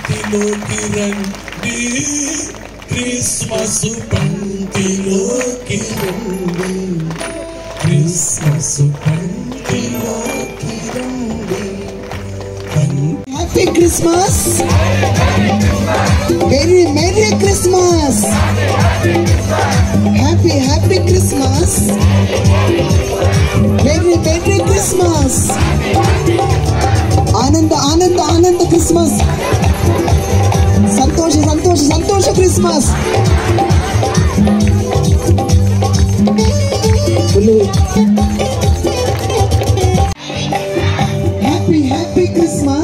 పంక్తిలోకి రండి, క్రిస్మస్ పంక్తిలోకి రండి, క్రిస్మస్ పంక్తిలోకి రండి. Happy Christmas, very merry Christmas, happy happy Christmas, very merry Christmas, ఆనంద ఆనంద ఆనంద క్రిస్మస్, సంతోష సంతోష సంతోష క్రిస్మస్. Happy happy Christmas.